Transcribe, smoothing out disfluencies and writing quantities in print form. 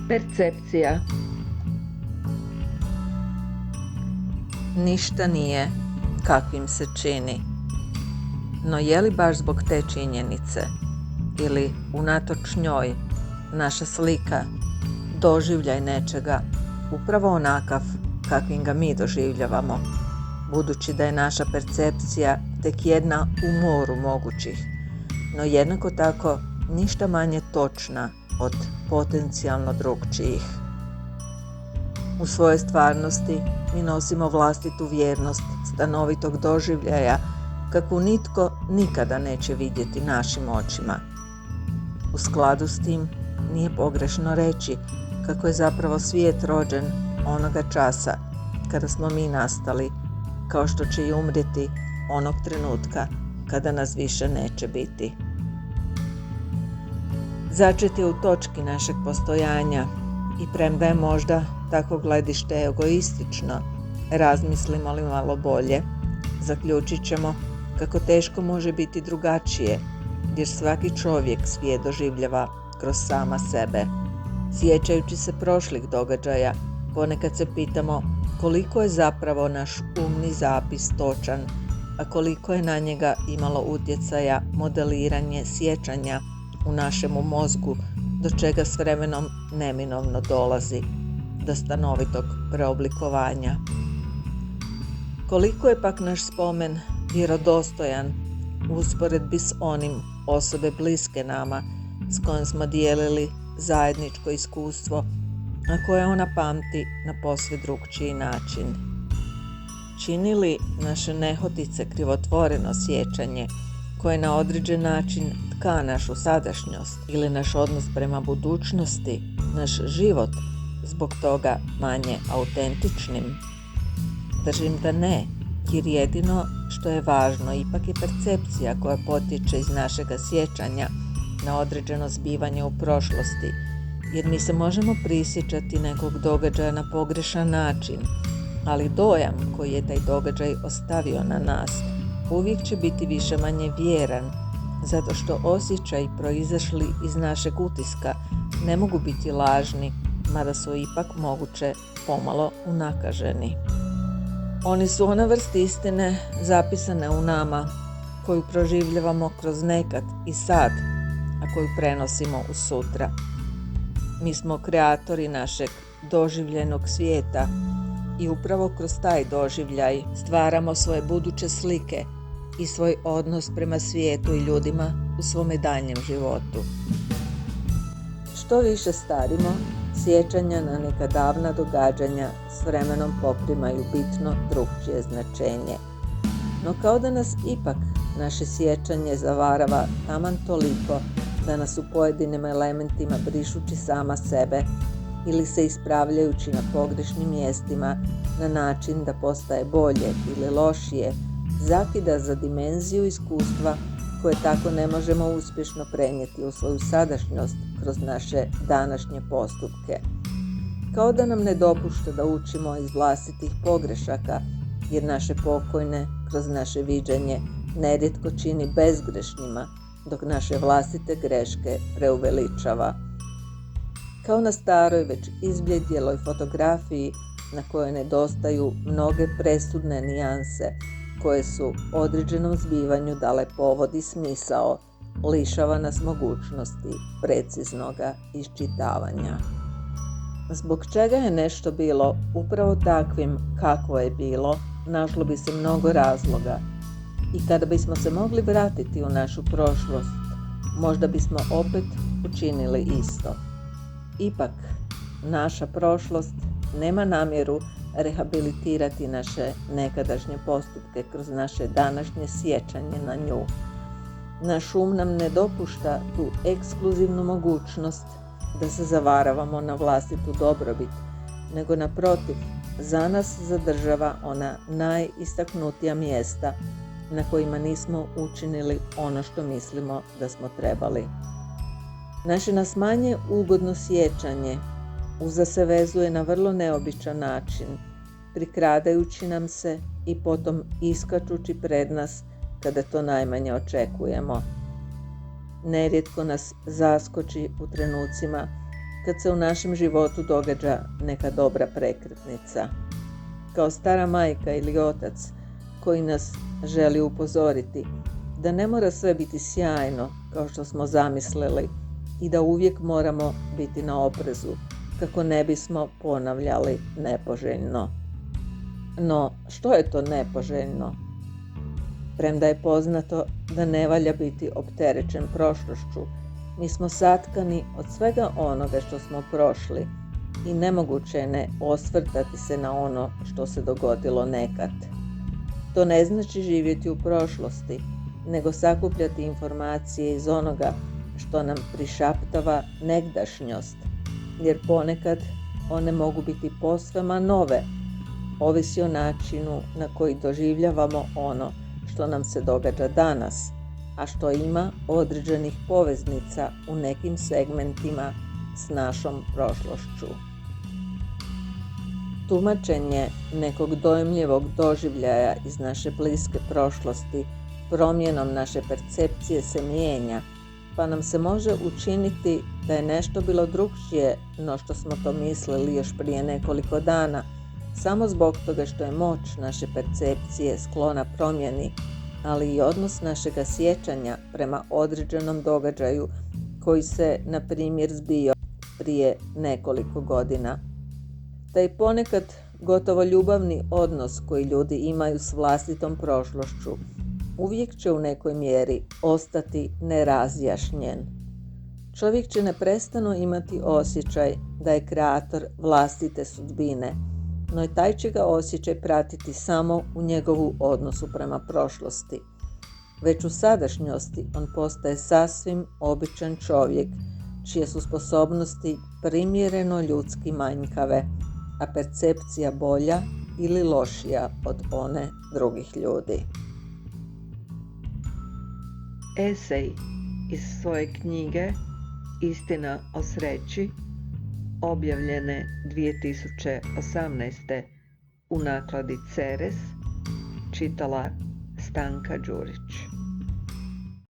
Percepcija. Ništa nije kakvim se čini, no je li baš zbog te činjenice ili unatoč njoj naša slika, doživljaj nečega upravo onakav kakvim ga mi doživljavamo, budući da je naša percepcija tek jedna u moru mogućih, no jednako tako ništa manje točna od potencijalno drukčijih. U svojoj stvarnosti mi nosimo vlastitu vjernost stanovitog doživljaja kakvu nitko nikada neće vidjeti našim očima. U skladu s tim nije pogrešno reći kako je zapravo svijet rođen onoga časa kada smo mi nastali, kao što će i umrijeti onog trenutka kada nas više neće biti. Začet je u točki našeg postojanja i premda je možda takvo gledište egoistično, razmislimo li malo bolje, zaključit ćemo kako teško može biti drugačije, jer svaki čovjek svijet doživljava kroz sama sebe. Sjećajući se prošlih događaja, ponekad se pitamo koliko je zapravo naš umni zapis točan, a koliko je na njega imalo utjecaja modeliranje sjećanja u našemu mozgu, do čega s vremenom neminovno dolazi, do stanovitog preoblikovanja. Koliko je pak naš spomen vjerodostojan u usporedbi s onim osobe bliske nama s kojom smo dijelili zajedničko iskustvo, a koje ona pamti na posve drukčiji način. Čini li naše nehotice krivotvoreno sjećanje koje na određen način tka našu sadašnjost ili naš odnos prema budućnosti, naš život zbog toga manje autentičnim? Držim da ne, jer jedino što je važno ipak je percepcija koja potječe iz našega sjećanja na određeno zbivanje u prošlosti, jer mi se možemo prisjećati nekog događaja na pogrešan način, ali dojam koji je taj događaj ostavio na nas uvijek će biti više-manje vjeran, zato što osjećaji proizašli iz našeg utiska ne mogu biti lažni, mada su ipak moguće pomalo unakaženi. Oni su ona vrst istine zapisane u nama, koju proživljavamo kroz nekad i sad, a koju prenosimo u sutra. Mi smo kreatori našeg doživljenog svijeta i upravo kroz taj doživljaj stvaramo svoje buduće slike i svoj odnos prema svijetu i ljudima u svome daljnjem životu. Što više starimo, sjećanja na neka davna događanja s vremenom poprimaju bitno drukčije značenje. No kao da nas ipak naše sjećanje zavarava taman toliko da nas u pojedinim elementima brišući sama sebe ili se ispravljajući na pogrešnim mjestima na način da postaje bolje ili lošije, zakida za dimenziju iskustva koje tako ne možemo uspješno prenijeti u svoju sadašnjost kroz naše današnje postupke. Kao da nam ne dopušta da učimo iz vlastitih pogrešaka, jer naše pokojne kroz naše viđenje nerijetko čini bezgrešnima, dok naše vlastite greške preuveličava. Kao na staroj već izbljedjeloj fotografiji na kojoj nedostaju mnoge presudne nijanse, koje su određenom zbivanju dale povod i smisao, lišava nas mogućnosti preciznoga iščitavanja. Zbog čega je nešto bilo upravo takvim kakvo je bilo, našlo bi se mnogo razloga. I kada bismo se mogli vratiti u našu prošlost, možda bismo opet učinili isto. Ipak, naša prošlost nema namjeru rehabilitirati naše nekadašnje postupke kroz naše današnje sjećanje na nju. Naš um nam ne dopušta tu ekskluzivnu mogućnost da se zavaravamo na vlastitu dobrobit, nego naprotiv, za nas zadržava ona najistaknutija mjesta na kojima nismo učinili ono što mislimo da smo trebali. Naše nas manje ugodno sjećanje uza se vezuje na vrlo neobičan način, prikradajući nam se i potom iskačući pred nas kada to najmanje očekujemo. Nerijetko nas zaskoči u trenucima kad se u našem životu događa neka dobra prekretnica. Kao stara majka ili otac koji nas želi upozoriti da ne mora sve biti sjajno kao što smo zamislili i da uvijek moramo biti na oprezu kako ne bismo ponavljali nepoželjno. No, što je to nepoželjno? Premda je poznato da ne valja biti opterećen prošlošću, mi smo satkani od svega onoga što smo prošli i nemoguće je ne osvrtati se na ono što se dogodilo nekad. To ne znači živjeti u prošlosti, nego sakupljati informacije iz onoga što nam prišaptava negdašnjost, jer ponekad one mogu biti posvema nove, ovisi o načinu na koji doživljavamo ono što nam se događa danas, a što ima određenih poveznica u nekim segmentima s našom prošlošću. Tumačenje nekog dojmljivog doživljaja iz naše bliske prošlosti promjenom naše percepcije se mijenja, pa nam se može učiniti da je nešto bilo drukčije no što smo to mislili još prije nekoliko dana, samo zbog toga što je moć naše percepcije sklona promjeni, ali i odnos našega sjećanja prema određenom događaju koji se, na primjer, zbio prije nekoliko godina. Taj ponekad gotovo ljubavni odnos koji ljudi imaju s vlastitom prošlošću uvijek će u nekoj mjeri ostati nerazjašnjen. Čovjek će neprestano imati osjećaj da je kreator vlastite sudbine, no i taj će ga osjećaj pratiti samo u njegovu odnosu prema prošlosti. Već u sadašnjosti on postaje sasvim običan čovjek, čije su sposobnosti primjereno ljudski manjkave, a percepcija bolja ili lošija od one drugih ljudi. Esej iz svoje knjige Istina o sreći, objavljene 2018. u nakladi Ceres, čitala Stanka Đurić.